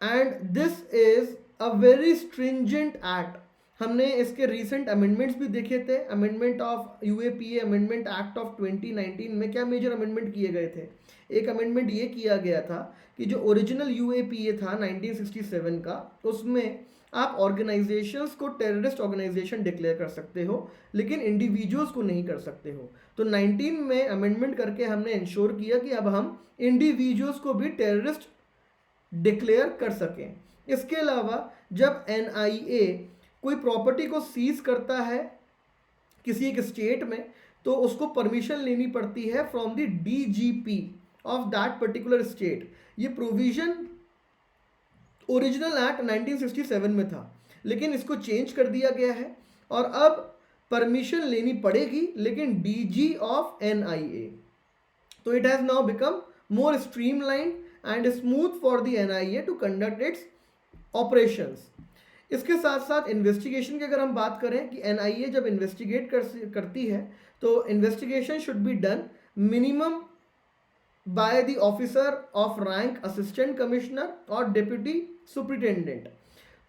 and this is a very stringent act. हमने इसके रीसेंट अमेंडमेंट्स भी देखे थे। Amendment of UAPA amendment act of 2019 में क्या मेजर अमेंडमेंट किए गए थे? एक अमेंडमेंट ये किया गया था कि जो ओरिजिनल यूएपीए था 1967 का, उसमें आप ऑर्गेनाइजेशंस को टेररिस्ट ऑर्गेनाइजेशन डिक्लेयर कर सकते हो लेकिन इंडिविजुअल्स को नहीं कर सकते हो। तो 19 में अमेंडमेंट करके हमने इंश्योर किया कि अब हम इंडिविजुअल्स को भी टेररिस्ट डिक्लेयर कर सकें। इसके अलावा जब एनआईए कोई प्रॉपर्टी को सीज करता है किसी एक स्टेट में, तो उसको परमिशन लेनी पड़ती है from the DGP of that particular state. ये प्रोविजन ओरिजिनल एक्ट 1967 में था, लेकिन इसको चेंज कर दिया गया है और अब परमिशन लेनी पड़ेगी लेकिन डीजी ऑफ एनआईए। तो it has now become more streamlined and smooth for the NIA to conduct its operations. इसके साथ साथ इन्वेस्टिगेशन की अगर हम बात करें कि एनआईए जब इन्वेस्टिगेट करती है तो investigation should be done minimum by the officer of rank assistant commissioner और डिप्टी सुपरिटेंडेंट।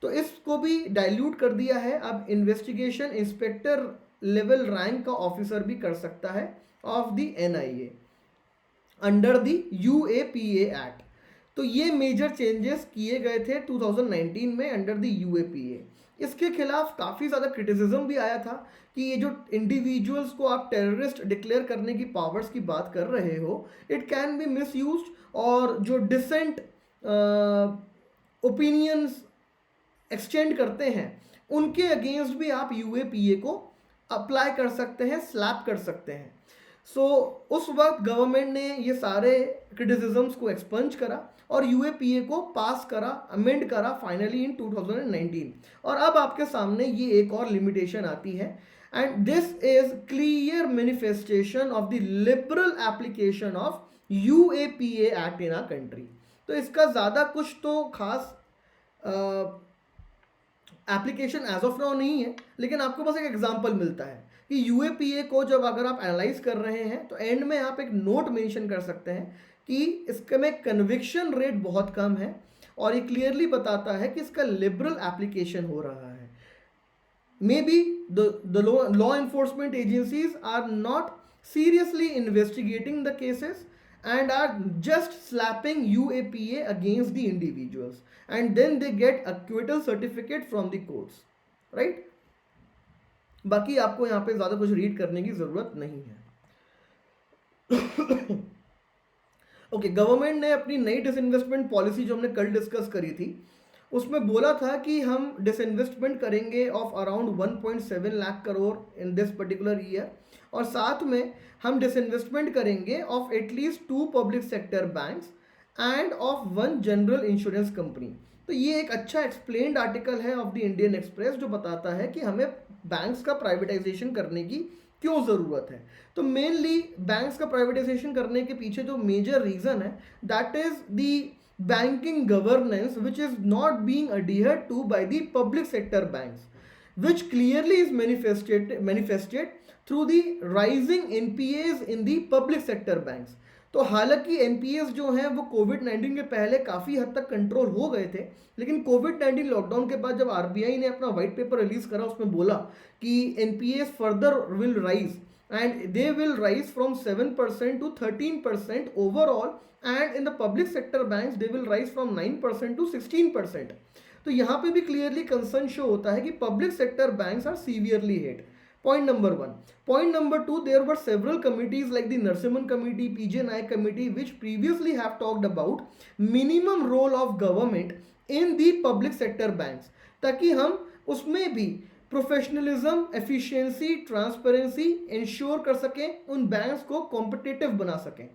तो इसको भी डाइल्यूट कर दिया है। अब इन्वेस्टिगेशन इंस्पेक्टर लेवल रैंक का ऑफिसर भी कर सकता है of the NIA under the UAPA act. तो ये मेजर चेंजेस किए गए थे 2019 में अंडर द यूएपीए। इसके खिलाफ काफ़ी ज़्यादा क्रिटिसिज्म भी आया था कि ये जो इंडिविजुअल्स को आप टेररिस्ट डिक्लेयर करने की पावर्स की बात कर रहे हो, इट कैन बी मिसयूज्ड और जो डिसेंट ओपिनियंस एक्सटेंड करते हैं उनके अगेंस्ट भी आप यूएपीए को अप्लाई कर सकते हैं, स्लैप कर सकते हैं। सो उस वक्त गवर्नमेंट ने ये सारे क्रिटिसिजम्स को एक्सपंज करा और यूएपीए को पास करा, अमेंड करा फाइनली इन 2019। और अब आपके सामने ये एक और लिमिटेशन आती है and this is clear manifestation of the liberal application of UAPA act in our country. तो इसका ज़्यादा कुछ तो खास एप्लीकेशन एज ऑफ नाउ नहीं है, लेकिन आपको बस एक एग्जांपल मिलता है कि यूएपीए को जब अगर आप एनालाइज कर रहे हैं तो एंड में आप एक नोट मेंशन कर सकते हैं कि इसके में कन्विक्शन रेट बहुत कम है और ये क्लियरली बताता है कि इसका लिबरल एप्लीकेशन हो रहा है। Maybe the law enforcement agencies are not seriously investigating the cases and are just slapping UAPA against the individuals and then they get acquittal certificate from the courts, right? बाकी आपको यहाँ पे ज़्यादा कुछ read करने की ज़रूरत नहीं है। ओके, गवर्नमेंट ने अपनी नई डिसइन्वेस्टमेंट पॉलिसी जो हमने कल डिस्कस करी थी उसमें बोला था कि हम डिसइन्वेस्टमेंट करेंगे of around 1.7 lakh crore in this particular year और साथ में हम डिसइन्वेस्टमेंट करेंगे of at least 2 public sector banks end of 1 general insurance company. तो ये एक अच्छा एक्सप्लेन्ड आर्टिकल है ऑफ द इंडियन एक्सप्रेस जो बताता है कि हमें बैंक्स का प्राइवेटाइजेशन करने की क्यों ज़रूरत है। तो मेनली बैंक्स का प्राइवेटाइजेशन करने के पीछे जो मेजर रीज़न है that is the banking governance which is not being adhered to by the public sector banks, which clearly is manifested through the rising NPAs in the public sector banks। तो हालांकि NPAs जो हैं वो कोविड-19 के पहले काफ़ी हद तक कंट्रोल हो गए थे, लेकिन कोविड-19 लॉकडाउन के बाद जब RBI ने अपना वाइट पेपर रिलीज करा उसमें बोला कि NPAs further will rise and they will rise from 7% to 13% overall and in the public sector banks they will rise from 9% to 16%। तो यहाँ पे भी क्लियरली कंसर्न शो होता है कि public sector banks are severely hit. Point number 1. Point number 2, there were several committees like the Narsimhan Committee, PJ Nayak Committee which previously have talked about minimum role of government in the public sector banks ताकि हम उसमें भी professionalism, efficiency, transparency ensure कर सकें, उन banks को competitive बना सकें।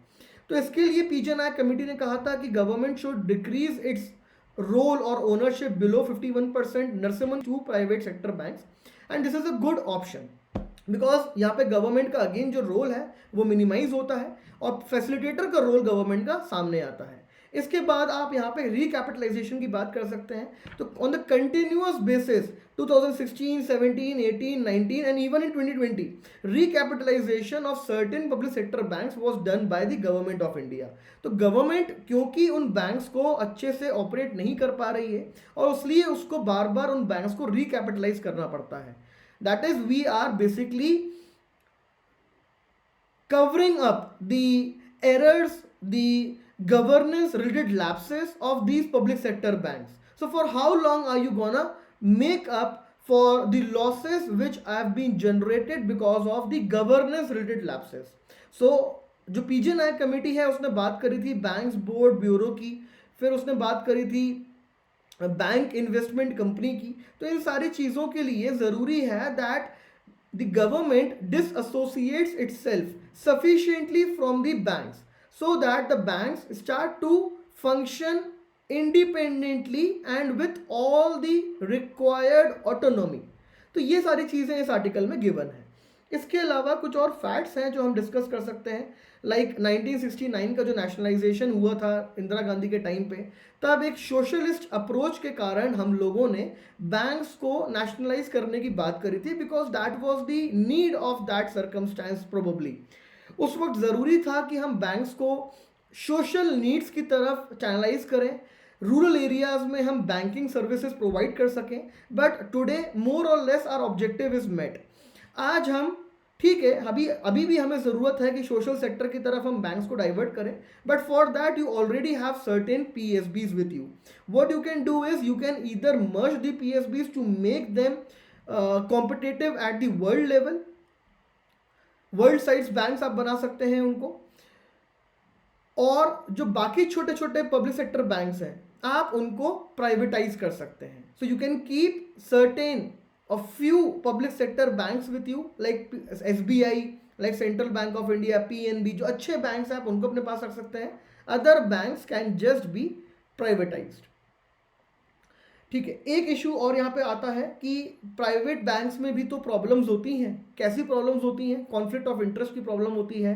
तो इसके लिए पीजे नायक कमेटी ने कहा था कि government should decrease its role और ownership below 51% Narasimhan to private sector banks and this is a good option because यहाँ पे गवर्नमेंट का अगेन जो रोल है वो मिनिमाइज होता है और फैसिलिटेटर का रोल गवर्नमेंट का सामने आता है। इसके बाद आप यहाँ पे रिकैपिटलाइजेशन की बात कर सकते हैं. तो on the continuous basis 2016, 17, 18, 19 and even in 2020, recapitalization of certain public sector banks was done by the government of India. तो गवर्नमेंट क्योंकि उन बैंक्स को अच्छे से ऑपरेट नहीं कर पा रही है और इसलिए उसको बार बार उन बैंक्स को रिकैपिटलाइज करना पड़ता है. That is we are basically covering up the errors, the governance related lapses of these public sector banks. So for how long are you gonna make up for the losses which have been generated because of the governance related lapses? So जो पीजे नायक committee है उसने बात करी थी banks board bureau की, फिर उसने बात करी थी बैंक इन्वेस्टमेंट कंपनी की. तो इन सारी चीज़ों के लिए ज़रूरी है that the government disassociates itself sufficiently from the banks so that the banks start to function independently and with all the required autonomy. तो ये सारी चीज़ें इस आर्टिकल में गिवन है. इसके अलावा कुछ और फैक्ट्स हैं जो हम डिस्कस कर सकते हैं. लाइक 1969 का जो नेशनलाइजेशन हुआ था इंदिरा गांधी के टाइम पे, तब एक सोशलिस्ट अप्रोच के कारण हम लोगों ने बैंक्स को नेशनलाइज करने की बात करी थी because that was the need of that circumstance probably. उस वक्त ज़रूरी था कि हम बैंक्स को सोशल नीड्स की तरफ चैनलाइज करें, रूरल एरियाज में हम बैंकिंग सर्विसेज प्रोवाइड कर सकें. बट टुडे मोर और less our objective is met. आज हम ठीक है, अभी भी हमें ज़रूरत है कि सोशल सेक्टर की तरफ हम बैंक्स को डाइवर्ट करें, but for that you already have certain PSBs with you. What you can do is you can either merge the PSBs to make them competitive at the world level. World sized banks आप बना सकते हैं उनको, और जो बाकी छोटे छोटे पब्लिक सेक्टर बैंक्स हैं आप उनको प्राइवेटाइज कर सकते हैं. So you can keep certain a few public sector banks with you like SBI, like Central Bank of India, PNB, जो अच्छे बैंक्स हैं आप उनको अपने पास रख सकते हैं. Other banks can just be privatised. ठीक है, एक इशू और यहाँ पे आता है कि प्राइवेट बैंक्स में भी तो प्रॉब्लम्स होती हैं. कैसी प्रॉब्लम्स होती हैं? कॉन्फ्लिक्ट ऑफ इंटरेस्ट की प्रॉब्लम होती है,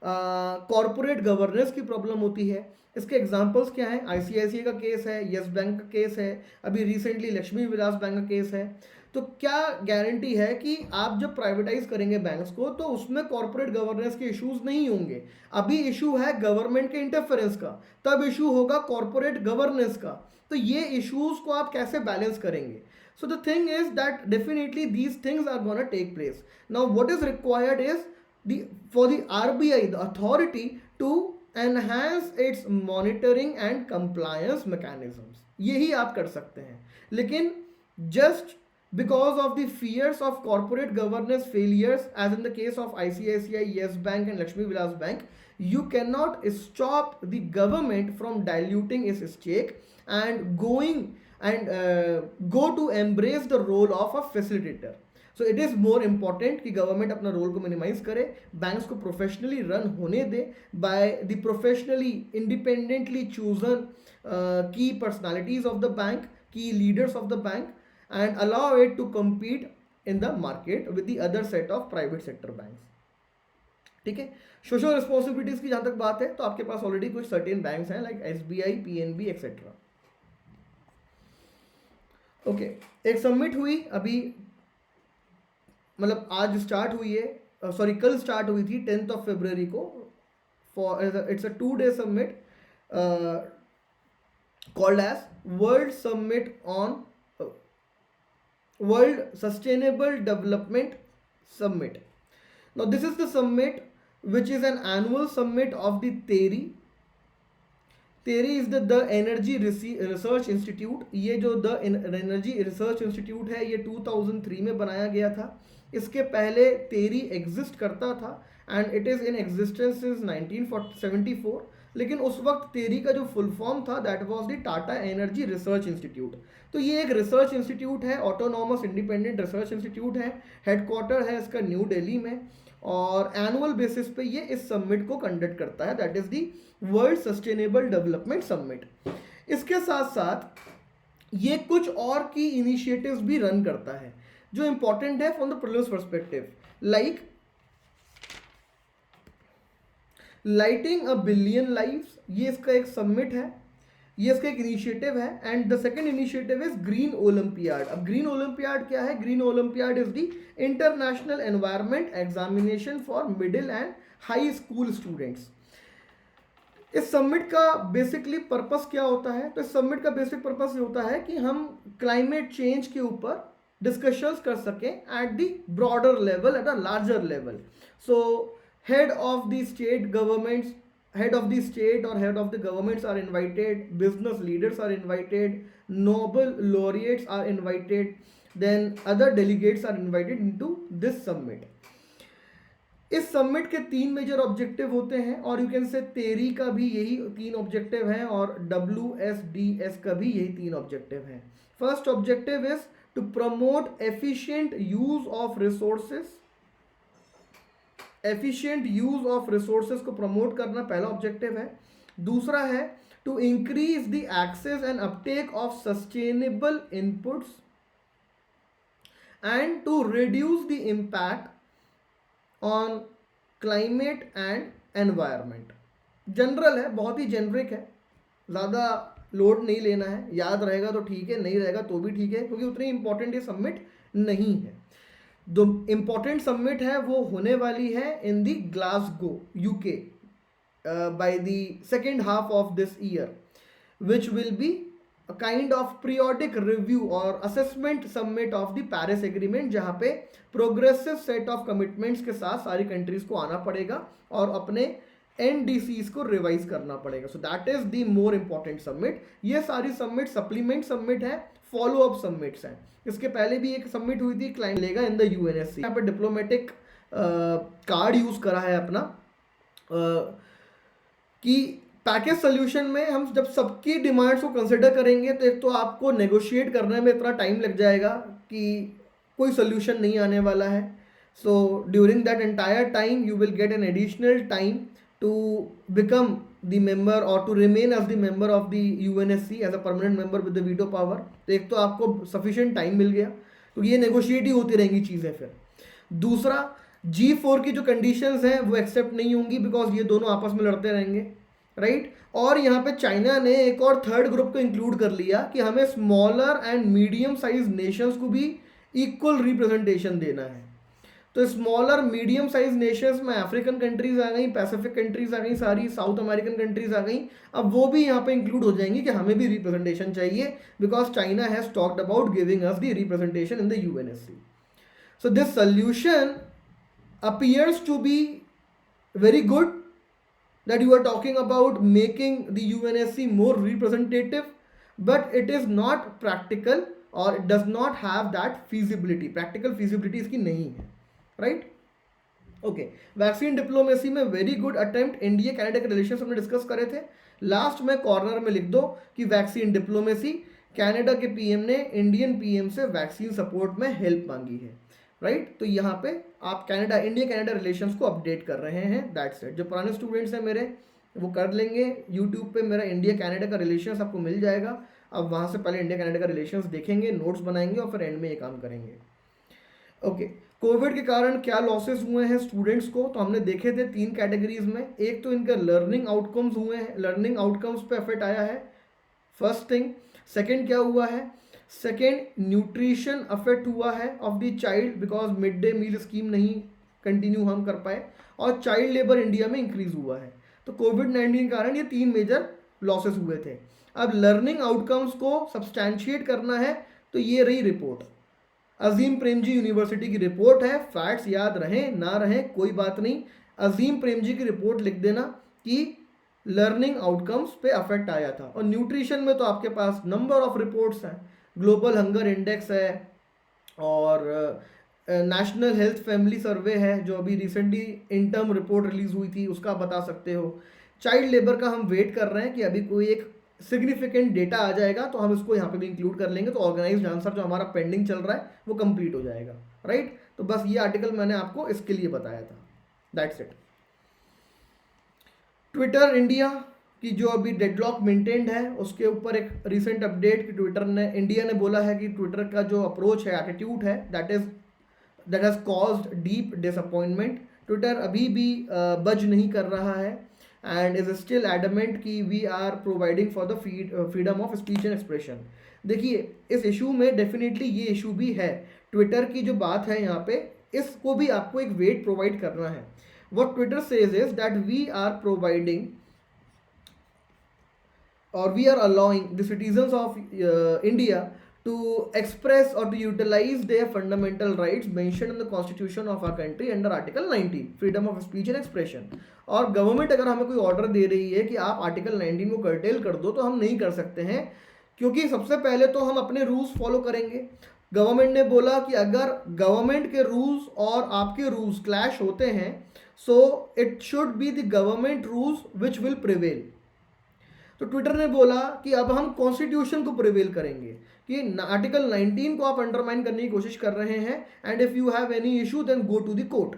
कॉरपोरेट गवर्नेंस की प्रॉब्लम होती है. इसके एग्जांपल्स क्या हैं? ICICI का केस है, यस बैंक का केस है, अभी रिसेंटली लक्ष्मी विलास बैंक का केस है. तो क्या गारंटी है कि आप जब प्राइवेटाइज करेंगे बैंक्स को तो उसमें कॉर्पोरेट गवर्नेंस के इश्यूज नहीं होंगे? अभी इशू है गवर्नमेंट के इंटरफेरेंस का, तब इशू होगा कॉर्पोरेट गवर्नेंस का. तो ये इश्यूज को आप कैसे बैलेंस करेंगे? So the thing is that definitely these things are gonna take place. Now what is required is for the RBI, the authority, to enhance its monitoring and compliance mechanisms. यही आप कर सकते हैं. लेकिन just because of the fears of corporate governance failures, as in the case of ICICI, Yes Bank and Lakshmi Vilas Bank, you cannot stop the government from diluting its stake and go to embrace the role of a facilitator. So it is more important कि government अपना role को minimise करे, banks को professionally run होने दे by the professionally independently chosen की personalities of the bank, की leaders of the bank, and allow it to compete in the market with the other set of private sector banks. ठीक है, social responsibilities की जहाँ तक बात है तो आपके पास ऑलरेडी कुछ सर्टेन बैंक्स हैं like SBI, PNB etcetera. Okay, एक सबमिट हुई अभी, मतलब आज स्टार्ट हुई है, सॉरी कल स्टार्ट हुई थी 10th of February को. For its a 2-day summit called as world summit on world sustainable development summit. Now this is the summit which is an annual summit of the TERI. TERI is the energy research institute. ये जो the energy research institute है ये 2003 में बनाया गया था. इसके पहले तेरी एग्जिस्ट करता था and it is in existence since 1974. लेकिन उस वक्त तेरी का जो फुल फॉर्म था that was the Tata energy research institute. तो ये एक रिसर्च इंस्टीट्यूट है, ऑटोनॉमस इंडिपेंडेंट रिसर्च इंस्टीट्यूट है, हेडक्वार्टर है इसका न्यू दिल्ली में, और एनुअल बेसिस पे ये इस समिट को कंडक्ट करता है, that is the world sustainable development summit. इसके साथ साथ ये कुछ और की इनिशिएटिव्स भी रन करता है जो इंपॉर्टेंट है from the prelims perspective, like lighting a billion lives. ये इसका एक समिट है ये इसका एक इनिशिएटिव है. And the second initiative is green olympiad. अब ग्रीन ओलंपियाड क्या है? Green olympiad is the international environment examination for middle and high school students. इस समिट का बेसिकली पर्पस क्या होता है? तो इस समिट का बेसिक पर्पस ये होता है कि हम क्लाइमेट चेंज के ऊपर डिस्कशंस कर सकें at the broader level, at a larger level. So head of the state governments, head of the state or head of the governments are invited, business leaders are invited, Nobel laureates are invited, then other delegates are invited into this summit. इस summit के 3 major objective होते हैं और you can say तेरी का भी यही 3 objective हैं और WSDS का भी यही 3 ऑब्जेक्टिव हैं. First objective is to promote efficient use of resources. Efficient use of resources को प्रमोट करना पहला ऑब्जेक्टिव है. दूसरा है to increase the access and uptake of sustainable inputs and to reduce the impact on climate and environment. General है, बहुत ही generic है, ज़्यादा लोड नहीं लेना है. याद रहेगा तो ठीक है, नहीं रहेगा तो भी ठीक है, क्योंकि उतनी इंपॉर्टेंट ये सबमिट नहीं है. जो इम्पॉर्टेंट सबमिट है वो होने वाली है in the Glasgow UK by the second half of this year, which will be a kind of periodic review और assessment summit of the Paris Agreement, जहाँ पे progressive set of commitments के साथ सारी countries को आना पड़ेगा और अपने NDCs को रिवाइज करना पड़ेगा. So that is the more important summit. ये सारी summit supplement summit है, follow up summits हैं. इसके पहले भी एक summit हुई थी क्लाइंट लेगा इन द UNSC. यहाँ पे डिप्लोमेटिक कार्ड यूज करा है अपना कि पैकेज सोल्यूशन में हम जब सबकी डिमांड्स को कंसिडर करेंगे तो एक तो आपको नेगोशिएट करने में इतना टाइम लग जाएगा कि कोई सोल्यूशन नहीं आने वाला है. So during that entire time you will get an additional time to become the member और to remain as the member of the UNSC as a permanent member with the veto power. तो एक तो आपको sufficient time मिल गया, तो ये negotiate ही होती रहेंगी चीज़ें. फिर दूसरा, G4 की जो कंडीशंस हैं वो एक्सेप्ट नहीं होंगी बिकॉज ये दोनों आपस में लड़ते रहेंगे, राइट. और यहाँ पे चाइना ने एक और थर्ड ग्रुप को इंक्लूड कर लिया कि हमें smaller and medium size Nations को भी इक्वल रिप्रेजेंटेशन देना है. तो स्मॉलर मीडियम साइज नेशंस में अफ्रीकन कंट्रीज आ गई, पैसिफिक कंट्रीज आ गई, सारी साउथ अमेरिकन कंट्रीज आ गई. अब वो भी यहाँ पे इंक्लूड हो जाएंगी कि हमें भी रिप्रेजेंटेशन चाहिए because China has talked about giving us the representation in the UNSC. So this solution appears to be very good, that you are talking about making the UNSC more representative, but it is not practical or it does not have that feasibility. Practical feasibility इसकी नहीं है, right? Okay, vaccine diplomacy में very good attempt. India Canada के relations हमने discuss करे थे. Last में corner में लिख दो कि वैक्सीन डिप्लोमेसी, कनाडा के PM ने इंडियन PM से वैक्सीन सपोर्ट में हेल्प मांगी है, राइट. तो यहाँ पे आप कनाडा, इंडिया कनाडा रिलेशंस को अपडेट कर रहे हैं. That's it. जो पुराने स्टूडेंट्स हैं मेरे वो कर लेंगे. यूट्यूब पे मेरा इंडिया कनाडा का रिलेशंस आपको मिल जाएगा. अब वहाँ से पहले इंडिया कनाडा का रिलेशंस देखेंगे, नोट्स बनाएंगे और फिर एंड में ये काम करेंगे. ओके, कोविड के कारण क्या लॉसेस हुए हैं स्टूडेंट्स को, तो हमने देखे थे 3 कैटेगरीज में. एक तो इनका लर्निंग आउटकम्स हुए हैं, लर्निंग आउटकम्स पे इफेक्ट आया है, फर्स्ट थिंग. सेकेंड क्या हुआ है? सेकेंड, न्यूट्रिशन अफेक्ट हुआ है of the child because mid day meal scheme नहीं कंटिन्यू हम कर पाए, और चाइल्ड लेबर इंडिया में इंक्रीज हुआ है. तो कोविड-19 के कारण ये 3 मेजर लॉसेस हुए थे. अब लर्निंग आउटकम्स को सब्सटैंशिएट करना है तो ये रही रिपोर्ट. अजीम प्रेमजी यूनिवर्सिटी की रिपोर्ट है. फैक्ट्स याद रहें ना रहें कोई बात नहीं, अजीम प्रेमजी की रिपोर्ट लिख देना कि लर्निंग आउटकम्स पे अफेक्ट आया था. और न्यूट्रिशन में तो आपके पास नंबर ऑफ रिपोर्ट्स हैं. ग्लोबल हंगर इंडेक्स है और नेशनल हेल्थ फैमिली सर्वे है जो अभी recently in term report release हुई थी, उसका आप बता सकते हो. चाइल्ड लेबर का हम वेट कर रहे हैं कि अभी कोई एक सिग्निफिकेंट डेटा आ जाएगा तो हम इसको यहाँ पे भी इंक्लूड कर लेंगे, तो ऑर्गेनाइज्ड आंसर जो हमारा पेंडिंग चल रहा है वो कंप्लीट हो जाएगा, राइट. तो बस ये आर्टिकल मैंने आपको इसके लिए बताया था. That's it. ट्विटर इंडिया कि जो अभी डेडलॉक मेंटेन्ड है उसके ऊपर एक रिसेंट अपडेट कि ट्विटर ने, इंडिया ने बोला है कि ट्विटर का जो अप्रोच है, एटीट्यूड है, that has caused deep disappointment. Twitter अभी भी बज नहीं कर रहा है and is still adamant कि we are providing for the freedom of speech and expression. देखिए इस इशू में डेफिनेटली ये इशू भी है, ट्विटर की जो बात है यहाँ पे इसको भी आपको एक वेट प्रोवाइड करना है. What Twitter says is that we are providing or we are allowing the citizens of India to express or to utilize their fundamental rights mentioned in the constitution of our country under article 19 freedom of speech and expression. और government अगर हमें कोई order दे रही है कि आप article 19 को cartel कर दो तो हम नहीं कर सकते हैं, क्योंकि सबसे पहले तो हम अपने रूल्स फॉलो करेंगे. गवर्नमेंट ने बोला कि अगर गवर्नमेंट के रूल्स और आपके रूल्स क्लैश होते हैं so it should be the government rules which will prevail. तो ट्विटर ने बोला कि अब हम कॉन्स्टिट्यूशन को प्रिवेल करेंगे कि आर्टिकल 19 को आप अंडरमाइन करने की कोशिश कर रहे हैं and if you have any issue then go to the court.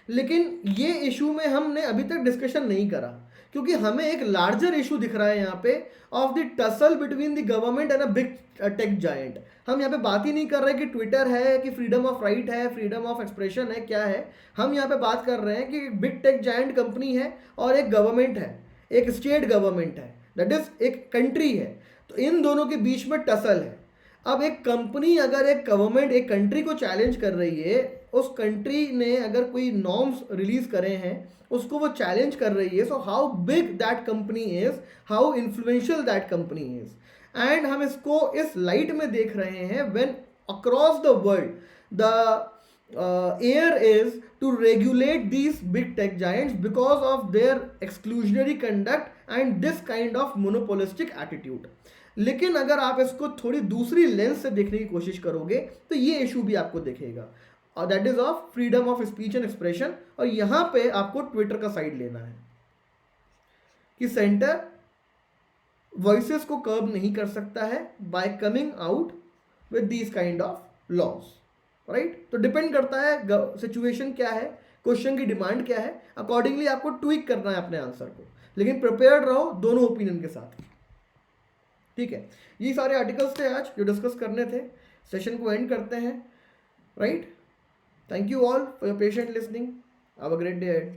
लेकिन ये इशू में हमने अभी तक डिस्कशन नहीं करा क्योंकि हमें एक लार्जर इशू दिख रहा है यहाँ पे of the tussle between the government and a big tech giant. हम यहाँ पे बात ही नहीं कर रहे कि ट्विटर है कि फ्रीडम ऑफ राइट है, फ्रीडम ऑफ एक्सप्रेशन है, क्या है. हम यहाँ पे बात कर रहे हैं कि बिग टेक जायंट कंपनी है और एक गवर्नमेंट है, एक स्टेट गवर्नमेंट है, दैट इज एक कंट्री है. तो इन दोनों के बीच में टसल है. अब एक कंपनी अगर एक गवर्नमेंट एक कंट्री को चैलेंज कर रही है, उस कंट्री ने अगर कोई नॉर्म्स रिलीज करे हैं उसको वो चैलेंज कर रही है, so how big that company is, how influential that company is. And हम इसको इस लाइट में देख रहे हैं when across the world the air is to regulate these big tech giants because of their exclusionary conduct and this kind of monopolistic attitude. लेकिन अगर आप इसको थोड़ी दूसरी लेंस से देखने की कोशिश करोगे तो ये इशू भी आपको दिखेगा और that is of freedom of speech and expression. और यहाँ पे आपको ट्विटर का साइड लेना है कि सेंटर वॉइसेस को कर्ब नहीं कर सकता है by coming out with these kind of laws, right. तो डिपेंड करता है सिचुएशन क्या है, क्वेश्चन की डिमांड क्या है, अकॉर्डिंगली आपको ट्वीक करना है अपने आंसर को, लेकिन प्रिपेयर्ड रहो दोनों ओपिनियन के साथ. ठीक है, ये सारे आर्टिकल्स थे आज जो डिस्कस करने थे. सेशन को एंड करते हैं, right. Thank you all for your patient listening. Have a great day ahead.